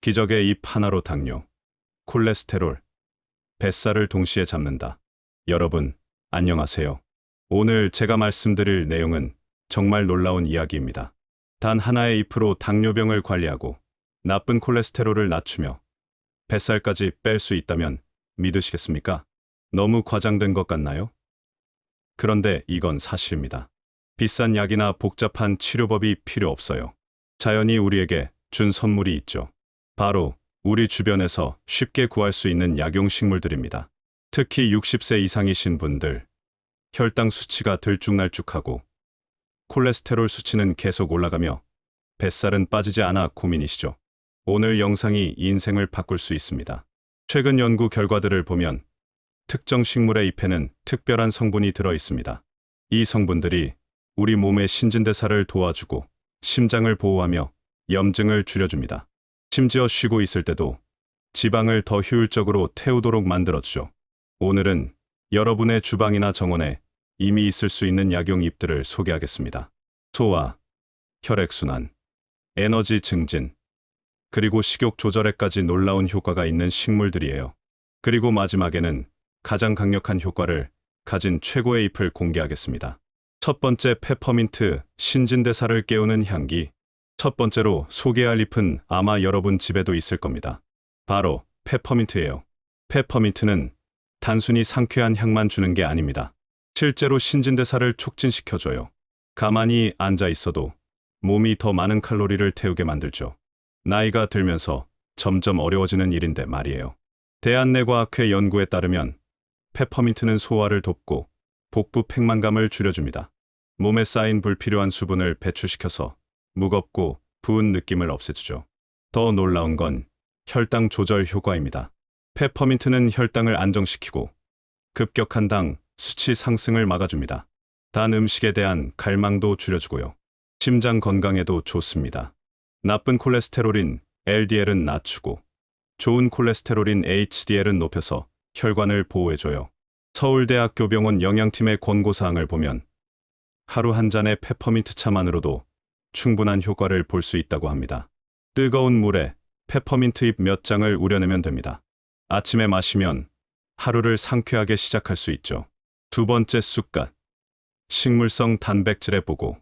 기적의 입 하나로 당뇨, 콜레스테롤, 뱃살을 동시에 잡는다. 여러분, 안녕하세요. 오늘 제가 말씀드릴 내용은 정말 놀라운 이야기입니다. 단 하나의 잎으로 당뇨병을 관리하고 나쁜 콜레스테롤을 낮추며 뱃살까지 뺄 수 있다면 믿으시겠습니까? 너무 과장된 것 같나요? 그런데 이건 사실입니다. 비싼 약이나 복잡한 치료법이 필요 없어요. 자연이 우리에게 준 선물이 있죠. 바로 우리 주변에서 쉽게 구할 수 있는 약용식물들입니다. 특히 60세 이상이신 분들, 혈당 수치가 들쭉날쭉하고 콜레스테롤 수치는 계속 올라가며 뱃살은 빠지지 않아 고민이시죠. 오늘 영상이 인생을 바꿀 수 있습니다. 최근 연구 결과들을 보면 특정 식물의 잎에는 특별한 성분이 들어 있습니다. 이 성분들이 우리 몸의 신진대사를 도와주고 심장을 보호하며 염증을 줄여줍니다. 심지어 쉬고 있을 때도 지방을 더 효율적으로 태우도록 만들어주죠. 오늘은 여러분의 주방이나 정원에 이미 있을 수 있는 약용 잎들을 소개하겠습니다. 소화, 혈액순환, 에너지 증진, 그리고 식욕 조절에까지 놀라운 효과가 있는 식물들이에요. 그리고 마지막에는 가장 강력한 효과를 가진 최고의 잎을 공개하겠습니다. 첫 번째, 페퍼민트, 신진대사를 깨우는 향기. 첫 번째로 소개할 잎은 아마 여러분 집에도 있을 겁니다. 바로 페퍼민트예요. 페퍼민트는 단순히 상쾌한 향만 주는 게 아닙니다. 실제로 신진대사를 촉진시켜줘요. 가만히 앉아 있어도 몸이 더 많은 칼로리를 태우게 만들죠. 나이가 들면서 점점 어려워지는 일인데 말이에요. 대한내과학회 연구에 따르면 페퍼민트는 소화를 돕고 복부 팽만감을 줄여줍니다. 몸에 쌓인 불필요한 수분을 배출시켜서 무겁고 부은 느낌을 없애주죠. 더 놀라운 건 혈당 조절 효과입니다. 페퍼민트는 혈당을 안정시키고 급격한 당 수치 상승을 막아줍니다. 단 음식에 대한 갈망도 줄여주고요. 심장 건강에도 좋습니다. 나쁜 콜레스테롤인 LDL은 낮추고 좋은 콜레스테롤인 HDL은 높여서 혈관을 보호해줘요. 서울대학교병원 영양팀의 권고사항을 보면 하루 한 잔의 페퍼민트 차만으로도 충분한 효과를 볼 수 있다고 합니다. 뜨거운 물에 페퍼민트 잎 몇 장을 우려내면 됩니다. 아침에 마시면 하루를 상쾌하게 시작할 수 있죠. 두 번째, 쑥갓. 식물성 단백질의 보고.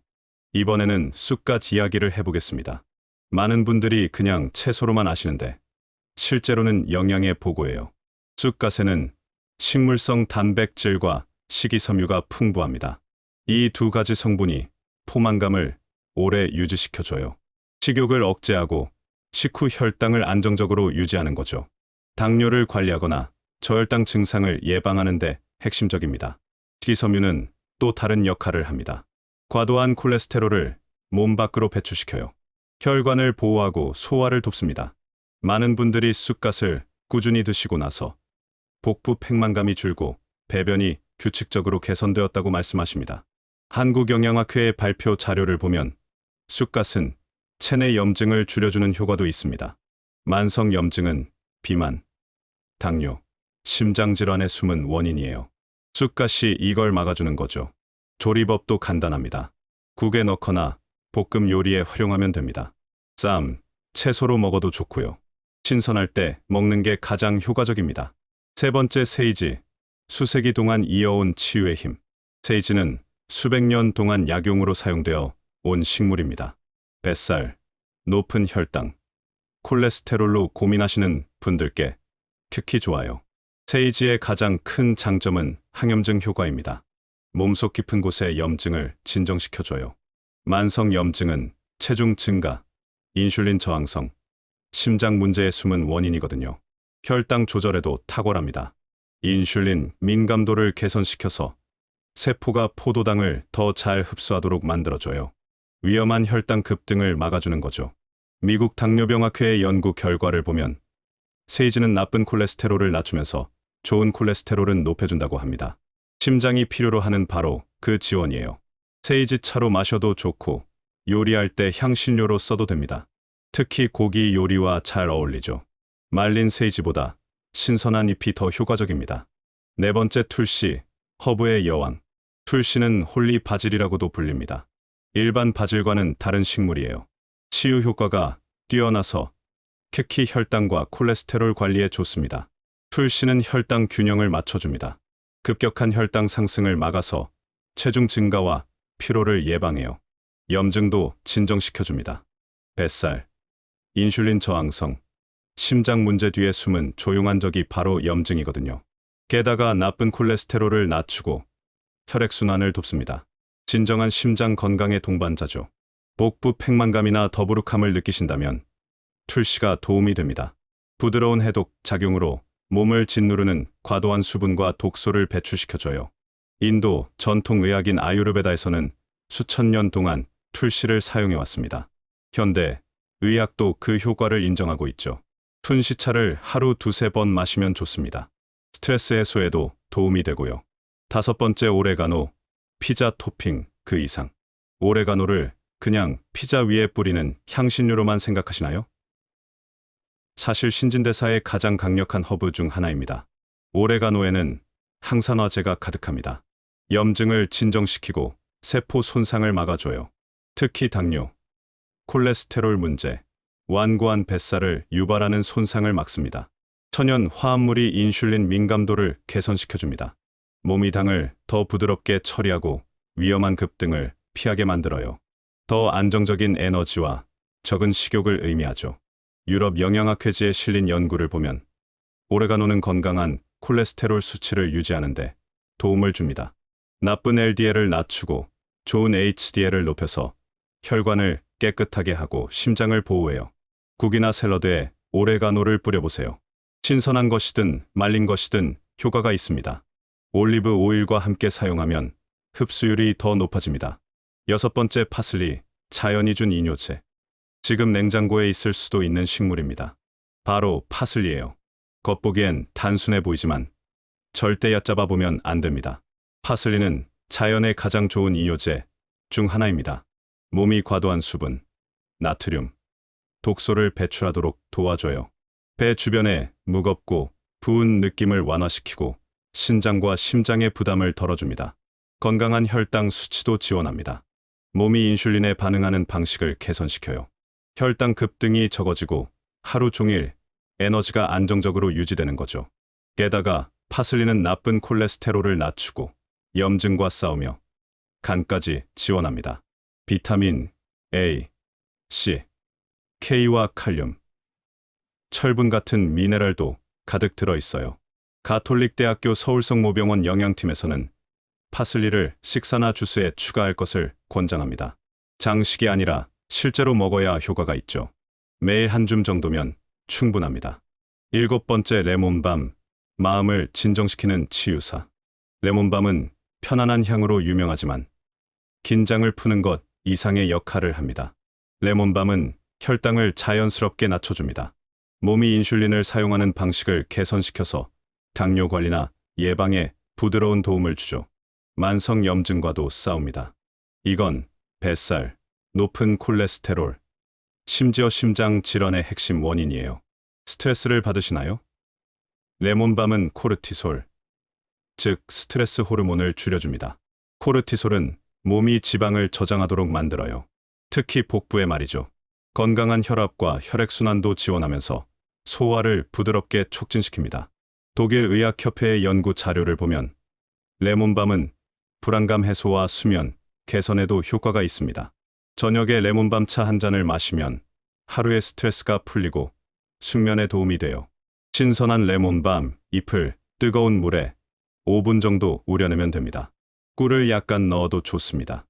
이번에는 쑥갓 이야기를 해보겠습니다. 많은 분들이 그냥 채소로만 아시는데 실제로는 영양의 보고예요. 쑥갓에는 식물성 단백질과 식이섬유가 풍부합니다. 이 두 가지 성분이 포만감을 오래 유지시켜줘요. 식욕을 억제하고 식후 혈당을 안정적으로 유지하는 거죠. 당뇨를 관리하거나 저혈당 증상을 예방하는 데 핵심적입니다. 식이섬유는 또 다른 역할을 합니다. 과도한 콜레스테롤을 몸 밖으로 배출시켜요. 혈관을 보호하고 소화를 돕습니다. 많은 분들이 쑥갓을 꾸준히 드시고 나서 복부 팽만감이 줄고 배변이 규칙적으로 개선되었다고 말씀하십니다. 한국영양학회의 발표 자료를 보면 쑥갓은 체내 염증을 줄여주는 효과도 있습니다. 만성 염증은 비만, 당뇨, 심장질환의 숨은 원인이에요. 쑥갓이 이걸 막아주는 거죠. 조리법도 간단합니다. 국에 넣거나 볶음 요리에 활용하면 됩니다. 쌈, 채소로 먹어도 좋고요. 신선할 때 먹는 게 가장 효과적입니다. 세 번째, 세이지. 수세기 동안 이어온 치유의 힘. 세이지는 수백 년 동안 약용으로 사용되어 온 식물입니다. 뱃살, 높은 혈당, 콜레스테롤로 고민하시는 분들께 특히 좋아요. 세이지의 가장 큰 장점은 항염증 효과입니다. 몸속 깊은 곳의 염증을 진정시켜줘요. 만성 염증은 체중 증가, 인슐린 저항성, 심장 문제의 숨은 원인이거든요. 혈당 조절에도 탁월합니다. 인슐린 민감도를 개선시켜서 세포가 포도당을 더 잘 흡수하도록 만들어줘요. 위험한 혈당 급등을 막아주는 거죠. 미국 당뇨병학회의 연구 결과를 보면 세이지는 나쁜 콜레스테롤을 낮추면서 좋은 콜레스테롤은 높여준다고 합니다. 심장이 필요로 하는 바로 그 지원이에요. 세이지 차로 마셔도 좋고 요리할 때 향신료로 써도 됩니다. 특히 고기 요리와 잘 어울리죠. 말린 세이지보다 신선한 잎이 더 효과적입니다. 네 번째, 툴시, 허브의 여왕. 툴시는 홀리 바질이라고도 불립니다. 일반 바질과는 다른 식물이에요. 치유 효과가 뛰어나서 특히 혈당과 콜레스테롤 관리에 좋습니다. 툴씨는 혈당 균형을 맞춰줍니다. 급격한 혈당 상승을 막아서 체중 증가와 피로를 예방해요. 염증도 진정시켜줍니다. 뱃살, 인슐린 저항성, 심장 문제 뒤에 숨은 조용한 적이 바로 염증이거든요. 게다가 나쁜 콜레스테롤을 낮추고 혈액순환을 돕습니다. 진정한 심장 건강의 동반자죠. 복부 팽만감이나 더부룩함을 느끼신다면 툴씨가 도움이 됩니다. 부드러운 해독 작용으로 몸을 짓누르는 과도한 수분과 독소를 배출시켜줘요. 인도 전통 의학인 아유르베다에서는 수천 년 동안 툴씨를 사용해왔습니다. 현대 의학도 그 효과를 인정하고 있죠. 툰시차를 하루 두세 번 마시면 좋습니다. 스트레스 해소에도 도움이 되고요. 5번째, 오레가노, 피자 토핑 그 이상. 오레가노를 그냥 피자 위에 뿌리는 향신료로만 생각하시나요? 사실 신진대사의 가장 강력한 허브 중 하나입니다. 오레가노에는 항산화제가 가득합니다. 염증을 진정시키고 세포 손상을 막아줘요. 특히 당뇨, 콜레스테롤 문제, 완고한 뱃살을 유발하는 손상을 막습니다. 천연 화합물이 인슐린 민감도를 개선시켜줍니다. 몸이 당을 더 부드럽게 처리하고 위험한 급등을 피하게 만들어요. 더 안정적인 에너지와 적은 식욕을 의미하죠. 유럽 영양학회지에 실린 연구를 보면 오레가노는 건강한 콜레스테롤 수치를 유지하는데 도움을 줍니다. 나쁜 LDL을 낮추고 좋은 HDL을 높여서 혈관을 깨끗하게 하고 심장을 보호해요. 국이나 샐러드에 오레가노를 뿌려보세요. 신선한 것이든 말린 것이든 효과가 있습니다. 올리브 오일과 함께 사용하면 흡수율이 더 높아집니다. 6번째, 파슬리, 자연이 준 이뇨제. 지금 냉장고에 있을 수도 있는 식물입니다. 바로 파슬리예요. 겉보기엔 단순해 보이지만 절대 얕잡아 보면 안 됩니다. 파슬리는 자연의 가장 좋은 이뇨제 중 하나입니다. 몸이 과도한 수분, 나트륨, 독소를 배출하도록 도와줘요. 배 주변에 무겁고 부은 느낌을 완화시키고 신장과 심장의 부담을 덜어줍니다. 건강한 혈당 수치도 지원합니다. 몸이 인슐린에 반응하는 방식을 개선시켜요. 혈당 급등이 적어지고 하루 종일 에너지가 안정적으로 유지되는 거죠. 게다가 파슬리는 나쁜 콜레스테롤을 낮추고 염증과 싸우며 간까지 지원합니다. 비타민 A, C, K와 칼륨, 철분 같은 미네랄도 가득 들어있어요. 가톨릭대학교 서울성모병원 영양팀에서는 파슬리를 식사나 주스에 추가할 것을 권장합니다. 장식이 아니라 실제로 먹어야 효과가 있죠. 매일 한 줌 정도면 충분합니다. 7번째, 레몬밤, 마음을 진정시키는 치유사. 레몬밤은 편안한 향으로 유명하지만 긴장을 푸는 것 이상의 역할을 합니다. 레몬밤은 혈당을 자연스럽게 낮춰줍니다. 몸이 인슐린을 사용하는 방식을 개선시켜서 당뇨 관리나 예방에 부드러운 도움을 주죠. 만성 염증과도 싸웁니다. 이건 뱃살, 높은 콜레스테롤, 심지어 심장 질환의 핵심 원인이에요. 스트레스를 받으시나요? 레몬밤은 코르티솔, 즉 스트레스 호르몬을 줄여줍니다. 코르티솔은 몸이 지방을 저장하도록 만들어요. 특히 복부에 말이죠. 건강한 혈압과 혈액순환도 지원하면서 소화를 부드럽게 촉진시킵니다. 독일 의학협회의 연구 자료를 보면 레몬밤은 불안감 해소와 수면 개선에도 효과가 있습니다. 저녁에 레몬밤 차 한 잔을 마시면 하루의 스트레스가 풀리고 숙면에 도움이 돼요. 신선한 레몬밤 잎을 뜨거운 물에 5분 정도 우려내면 됩니다. 꿀을 약간 넣어도 좋습니다.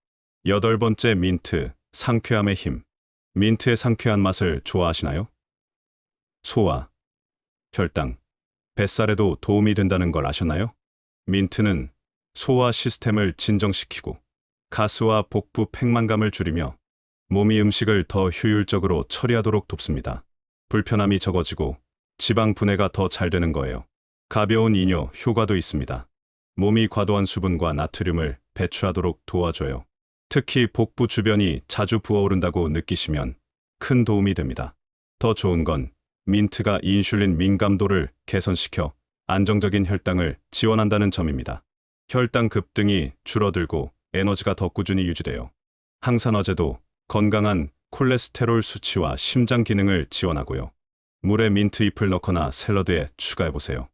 8번째, 민트, 상쾌함의 힘. 민트의 상쾌한 맛을 좋아하시나요? 소화, 혈당, 뱃살에도 도움이 된다는 걸 아셨나요? 민트는 소화 시스템을 진정시키고 가스와 복부 팽만감을 줄이며 몸이 음식을 더 효율적으로 처리하도록 돕습니다. 불편함이 적어지고 지방 분해가 더 잘 되는 거예요. 가벼운 이뇨 효과도 있습니다. 몸이 과도한 수분과 나트륨을 배출하도록 도와줘요. 특히 복부 주변이 자주 부어오른다고 느끼시면 큰 도움이 됩니다. 더 좋은 건 민트가 인슐린 민감도를 개선시켜 안정적인 혈당을 지원한다는 점입니다. 혈당 급등이 줄어들고 에너지가 더 꾸준히 유지돼요. 항산화제도 건강한 콜레스테롤 수치와 심장 기능을 지원하고요. 물에 민트 잎을 넣거나 샐러드에 추가해보세요.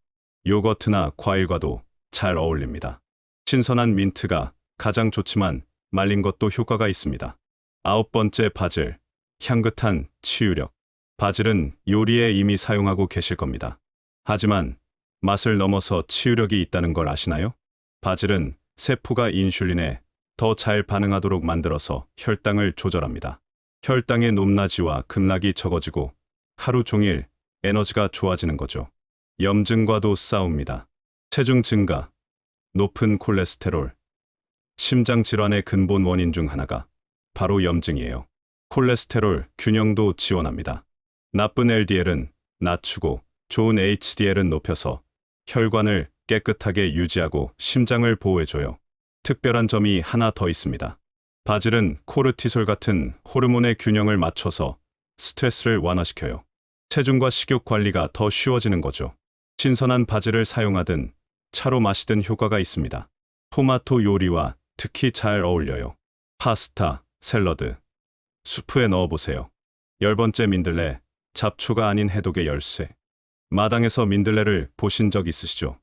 요거트나 과일과도 잘 어울립니다. 신선한 민트가 가장 좋지만 말린 것도 효과가 있습니다. 9번째 바질, 향긋한 치유력. 바질은 요리에 이미 사용하고 계실 겁니다. 하지만 맛을 넘어서 치유력이 있다는 걸 아시나요? 바질은 세포가 인슐린에 더 잘 반응하도록 만들어서 혈당을 조절합니다. 혈당의 높낮이와 급락이 적어지고 하루 종일 에너지가 좋아지는 거죠. 염증과도 싸웁니다. 체중 증가, 높은 콜레스테롤, 심장 질환의 근본 원인 중 하나가 바로 염증이에요. 콜레스테롤 균형도 지원합니다. 나쁜 LDL은 낮추고 좋은 HDL은 높여서 혈관을 깨끗하게 유지하고 심장을 보호해줘요. 특별한 점이 하나 더 있습니다. 바질은 코르티솔 같은 호르몬의 균형을 맞춰서 스트레스를 완화시켜요. 체중과 식욕 관리가 더 쉬워지는 거죠. 신선한 바질을 사용하든 차로 마시든 효과가 있습니다. 토마토 요리와 특히 잘 어울려요. 파스타, 샐러드, 수프에 넣어보세요. 10번째 민들레, 잡초가 아닌 해독의 열쇠. 마당에서 민들레를 보신 적 있으시죠?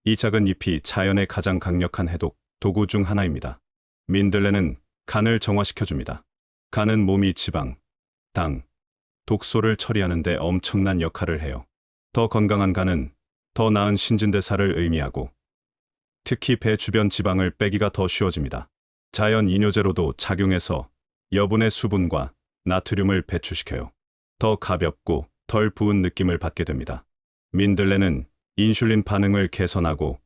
이 작은 잎이 자연의 가장 강력한 해독 도구 중 하나입니다. 민들레는 간을 정화시켜줍니다. 간은 몸이 지방, 당, 독소를 처리하는 데 엄청난 역할을 해요. 더 건강한 간은 더 나은 신진대사를 의미하고 특히 배 주변 지방을 빼기가 더 쉬워집니다. 자연 이뇨제로도 작용해서 여분의 수분과 나트륨을 배출시켜요. 더 가볍고 덜 부은 느낌을 받게 됩니다. 민들레는 인슐린 반응을 개선하고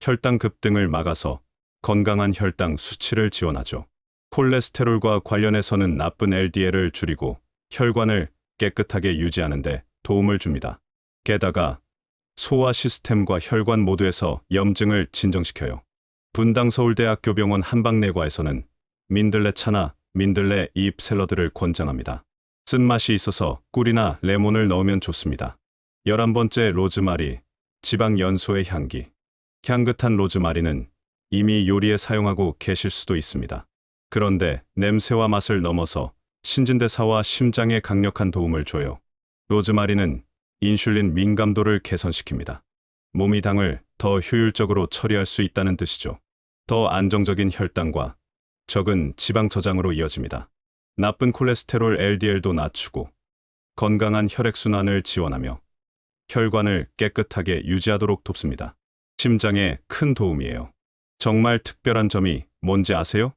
혈당 급등을 막아서 건강한 혈당 수치를 지원하죠. 콜레스테롤과 관련해서는 나쁜 LDL을 줄이고 혈관을 깨끗하게 유지하는 데 도움을 줍니다. 게다가 소화 시스템과 혈관 모두에서 염증을 진정시켜요. 분당 서울대학교병원 한방내과에서는 민들레 차나 민들레 잎 샐러드를 권장합니다. 쓴맛이 있어서 꿀이나 레몬을 넣으면 좋습니다. 11번째 로즈마리, 지방 연소의 향기. 향긋한 로즈마리는 이미 요리에 사용하고 계실 수도 있습니다. 그런데 냄새와 맛을 넘어서 신진대사와 심장에 강력한 도움을 줘요. 로즈마리는 인슐린 민감도를 개선시킵니다. 몸이 당을 더 효율적으로 처리할 수 있다는 뜻이죠. 더 안정적인 혈당과 적은 지방 저장으로 이어집니다. 나쁜 콜레스테롤 LDL도 낮추고 건강한 혈액순환을 지원하며 혈관을 깨끗하게 유지하도록 돕습니다. 심장에 큰 도움이에요. 정말 특별한 점이 뭔지 아세요?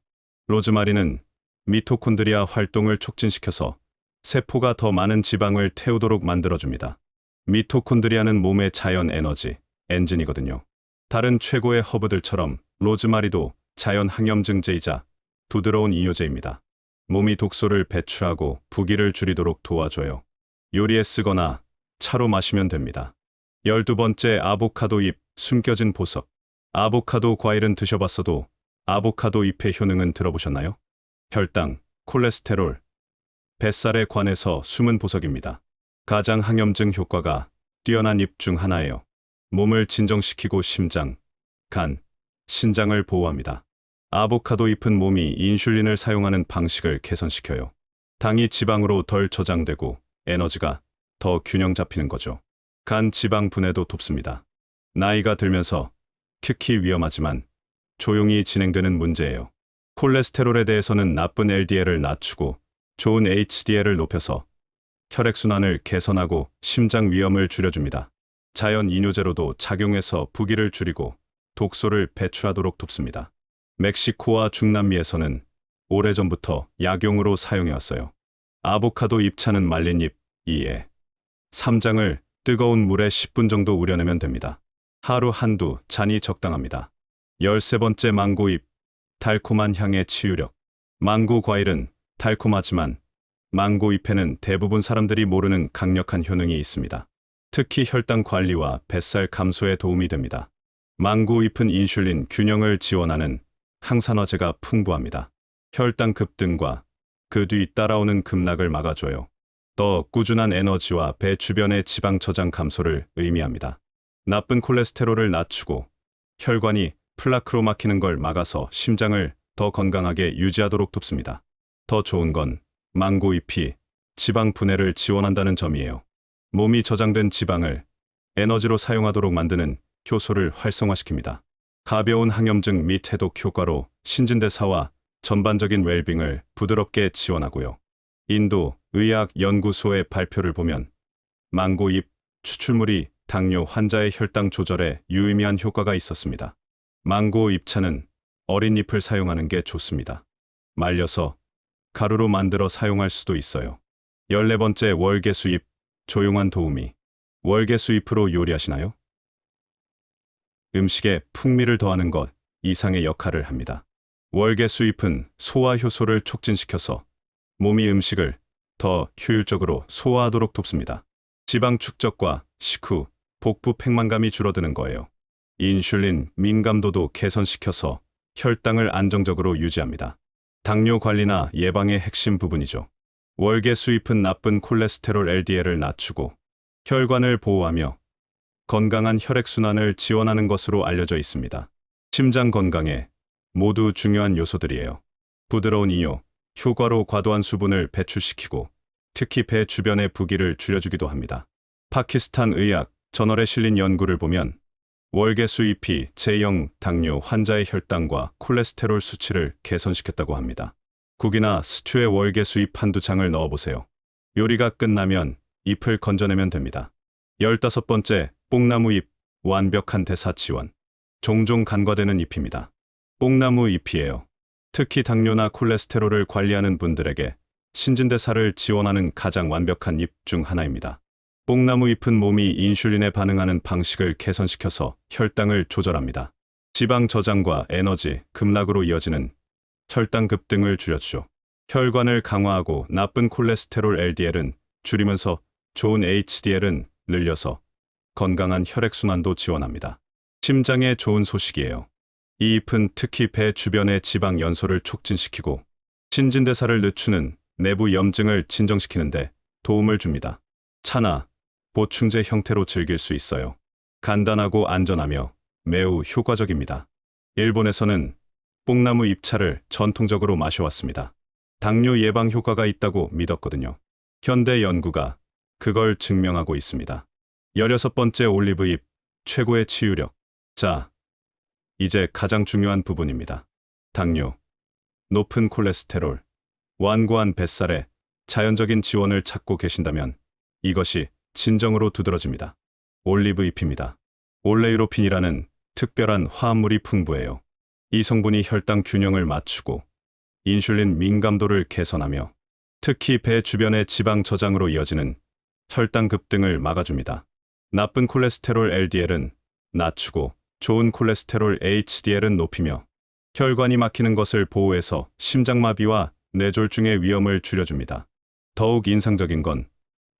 로즈마리는 미토콘드리아 활동을 촉진시켜서 세포가 더 많은 지방을 태우도록 만들어줍니다. 미토콘드리아는 몸의 자연 에너지, 엔진이거든요. 다른 최고의 허브들처럼 로즈마리도 자연 항염증제이자 부드러운 이뇨제입니다. 몸이 독소를 배출하고 부기를 줄이도록 도와줘요. 요리에 쓰거나 차로 마시면 됩니다. 12번째 아보카도 잎, 숨겨진 보석. 아보카도 과일은 드셔봤어도 아보카도 잎의 효능은 들어보셨나요? 혈당, 콜레스테롤, 뱃살에 관해서 숨은 보석입니다. 가장 항염증 효과가 뛰어난 잎 중 하나예요. 몸을 진정시키고 심장, 간, 신장을 보호합니다. 아보카도 잎은 몸이 인슐린을 사용하는 방식을 개선시켜요. 당이 지방으로 덜 저장되고 에너지가 더 균형 잡히는 거죠. 간 지방 분해도 돕습니다. 나이가 들면서 특히 위험하지만 조용히 진행되는 문제예요. 콜레스테롤에 대해서는 나쁜 LDL을 낮추고 좋은 HDL을 높여서 혈액순환을 개선하고 심장 위험을 줄여줍니다. 자연 이뇨제로도 작용해서 부기를 줄이고 독소를 배출하도록 돕습니다. 멕시코와 중남미에서는 오래전부터 약용으로 사용해왔어요. 아보카도 잎차는 말린 잎 2에 3장을 뜨거운 물에 10분 정도 우려내면 됩니다. 하루 한두 잔이 적당합니다. 13번째 망고잎, 달콤한 향의 치유력. 망고 과일은 달콤하지만 망고 잎에는 대부분 사람들이 모르는 강력한 효능이 있습니다. 특히 혈당 관리와 뱃살 감소에 도움이 됩니다. 망고 잎은 인슐린 균형을 지원하는 항산화제가 풍부합니다. 혈당 급등과 그 뒤 따라오는 급락을 막아줘요. 더 꾸준한 에너지와 배 주변의 지방 저장 감소를 의미합니다. 나쁜 콜레스테롤을 낮추고 혈관이 플라크로 막히는 걸 막아서 심장을 더 건강하게 유지하도록 돕습니다. 더 좋은 건 망고 잎이 지방 분해를 지원한다는 점이에요. 몸이 저장된 지방을 에너지로 사용하도록 만드는 효소를 활성화시킵니다. 가벼운 항염증 및 해독 효과로 신진대사와 전반적인 웰빙을 부드럽게 지원하고요. 인도 의학연구소의 발표를 보면 망고잎 추출물이 당뇨 환자의 혈당 조절에 유의미한 효과가 있었습니다. 망고 잎차는 어린 잎을 사용하는 게 좋습니다. 말려서 가루로 만들어 사용할 수도 있어요. 14번째 월계수잎 조용한 도우미. 월계수잎으로 요리하시나요? 음식에 풍미를 더하는 것 이상의 역할을 합니다. 월계수잎은 소화 효소를 촉진시켜서 몸이 음식을 더 효율적으로 소화하도록 돕습니다. 지방 축적과 식후, 복부 팽만감이 줄어드는 거예요. 인슐린 민감도도 개선시켜서 혈당을 안정적으로 유지합니다. 당뇨 관리나 예방의 핵심 부분이죠. 월계수잎은 나쁜 콜레스테롤 LDL을 낮추고 혈관을 보호하며 건강한 혈액순환을 지원하는 것으로 알려져 있습니다. 심장 건강에 모두 중요한 요소들이에요. 부드러운 이뇨, 효과로 과도한 수분을 배출시키고 특히 배 주변의 부기를 줄여주기도 합니다. 파키스탄 의학 저널에 실린 연구를 보면 월계수잎이 제0 당뇨 환자의 혈당과 콜레스테롤 수치를 개선시켰다고 합니다. 국이나 스튜에 월계수잎 한두 장을 넣어보세요. 요리가 끝나면 잎을 건져내면 됩니다. 15번째 뽕나무잎 완벽한 대사 지원. 종종 간과되는 잎입니다. 뽕나무 잎이에요. 특히 당뇨나 콜레스테롤을 관리하는 분들에게 신진대사를 지원하는 가장 완벽한 잎 중 하나입니다. 뽕나무 잎은 몸이 인슐린에 반응하는 방식을 개선시켜서 혈당을 조절합니다. 지방 저장과 에너지 급락으로 이어지는 혈당 급등을 줄여주죠. 혈관을 강화하고 나쁜 콜레스테롤 LDL은 줄이면서 좋은 HDL은 늘려서 건강한 혈액순환도 지원합니다. 심장에 좋은 소식이에요. 이 잎은 특히 배 주변의 지방 연소를 촉진시키고 신진대사를 늦추는 내부 염증을 진정시키는데 도움을 줍니다. 차나 보충제 형태로 즐길 수 있어요. 간단하고 안전하며 매우 효과적입니다. 일본에서는 뽕나무 잎차를 전통적으로 마셔왔습니다. 당뇨 예방 효과가 있다고 믿었거든요. 현대 연구가 그걸 증명하고 있습니다. 16번째 올리브잎 최고의 치유력. 자, 이제 가장 중요한 부분입니다. 당뇨, 높은 콜레스테롤, 완고한 뱃살에 자연적인 지원을 찾고 계신다면 이것이 진정으로 두드러집니다. 올리브잎입니다. 올레이로핀이라는 특별한 화합물이 풍부해요. 이 성분이 혈당 균형을 맞추고 인슐린 민감도를 개선하며 특히 배 주변의 지방 저장으로 이어지는 혈당 급등을 막아줍니다. 나쁜 콜레스테롤 LDL은 낮추고 좋은 콜레스테롤 HDL은 높이며 혈관이 막히는 것을 보호해서 심장마비와 뇌졸중의 위험을 줄여줍니다. 더욱 인상적인 건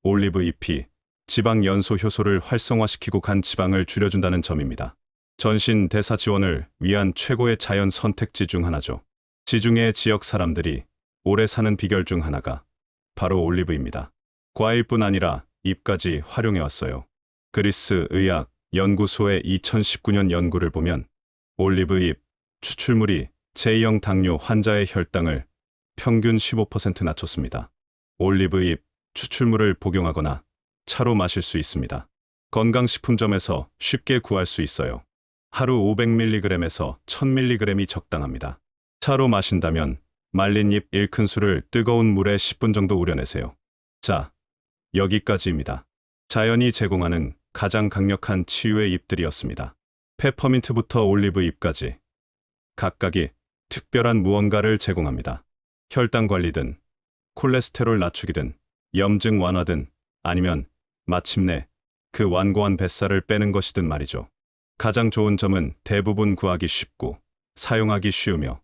올리브 잎이 지방 연소 효소를 활성화시키고 간 지방을 줄여준다는 점입니다. 전신 대사 지원을 위한 최고의 자연 선택지 중 하나죠. 지중해 지역 사람들이 오래 사는 비결 중 하나가 바로 올리브입니다. 과일뿐 아니라 잎까지 활용해왔어요. 그리스 의학 연구소의 2019년 연구를 보면 올리브잎 추출물이 제0 당뇨 환자의 혈당을 평균 15% 낮췄습니다. 올리브잎 추출물을 복용하거나 차로 마실 수 있습니다. 건강식품점에서 쉽게 구할 수 있어요. 하루 500mg에서 1000mg이 적당합니다. 차로 마신다면 말린 잎 1큰술을 뜨거운 물에 10분 정도 우려내세요. 자, 여기까지입니다. 자연이 제공하는 가장 강력한 치유의 잎들이었습니다. 페퍼민트부터 올리브 잎까지 각각이 특별한 무언가를 제공합니다. 혈당 관리든 콜레스테롤 낮추기든 염증 완화든 아니면 마침내 그 완고한 뱃살을 빼는 것이든 말이죠. 가장 좋은 점은 대부분 구하기 쉽고 사용하기 쉬우며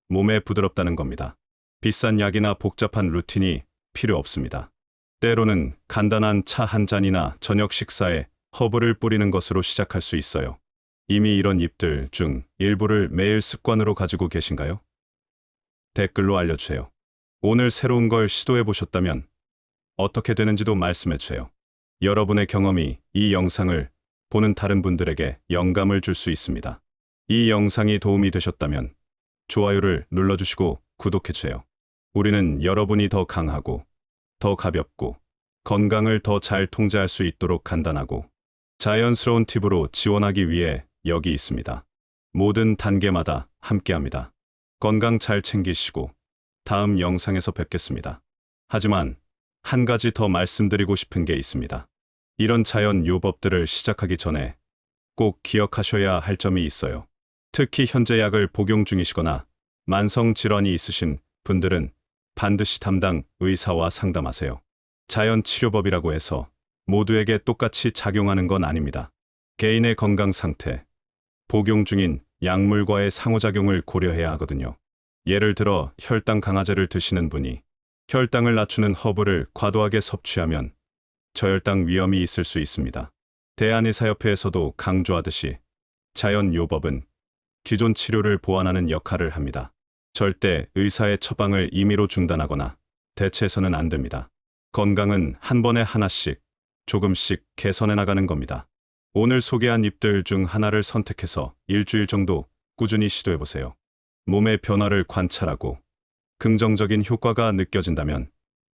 몸에 부드럽다는 겁니다. 비싼 약이나 복잡한 루틴이 필요 없습니다. 때로는 간단한 차 한 잔이나 저녁 식사에 허브를 뿌리는 것으로 시작할 수 있어요. 이미 이런 잎들 중 일부를 매일 습관으로 가지고 계신가요? 댓글로 알려주세요. 오늘 새로운 걸 시도해 보셨다면 어떻게 되는지도 말씀해 주세요. 여러분의 경험이 이 영상을 보는 다른 분들에게 영감을 줄 수 있습니다. 이 영상이 도움이 되셨다면 좋아요를 눌러주시고 구독해 주세요. 우리는 여러분이 더 강하고 더 가볍고 건강을 더 잘 통제할 수 있도록 간단하고 자연스러운 팁으로 지원하기 위해 여기 있습니다. 모든 단계마다 함께합니다. 건강 잘 챙기시고 다음 영상에서 뵙겠습니다. 하지만 한 가지 더 말씀드리고 싶은 게 있습니다. 이런 자연 요법들을 시작하기 전에 꼭 기억하셔야 할 점이 있어요. 특히 현재 약을 복용 중이시거나 만성 질환이 있으신 분들은 반드시 담당 의사와 상담하세요. 자연 치료법이라고 해서 모두에게 똑같이 작용하는 건 아닙니다. 개인의 건강 상태, 복용 중인 약물과의 상호작용을 고려해야 하거든요. 예를 들어 혈당 강화제를 드시는 분이 혈당을 낮추는 허브를 과도하게 섭취하면 저혈당 위험이 있을 수 있습니다. 대한의사협회에서도 강조하듯이 자연 요법은 기존 치료를 보완하는 역할을 합니다. 절대 의사의 처방을 임의로 중단하거나 대체해서는 안 됩니다. 건강은 한 번에 하나씩, 조금씩 개선해 나가는 겁니다. 오늘 소개한 잎들 중 하나를 선택해서 일주일 정도 꾸준히 시도해보세요. 몸의 변화를 관찰하고 긍정적인 효과가 느껴진다면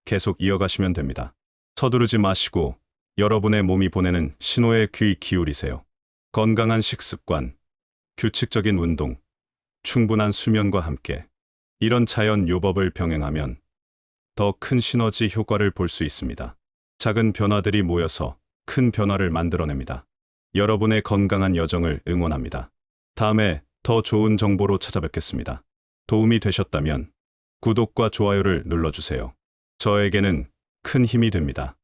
계속 이어가시면 됩니다. 서두르지 마시고 여러분의 몸이 보내는 신호에 귀 기울이세요. 건강한 식습관, 규칙적인 운동, 충분한 수면과 함께 이런 자연 요법을 병행하면 더 큰 시너지 효과를 볼 수 있습니다. 작은 변화들이 모여서 큰 변화를 만들어냅니다. 여러분의 건강한 여정을 응원합니다. 다음에 더 좋은 정보로 찾아뵙겠습니다. 도움이 되셨다면 구독과 좋아요를 눌러주세요. 저에게는 큰 힘이 됩니다.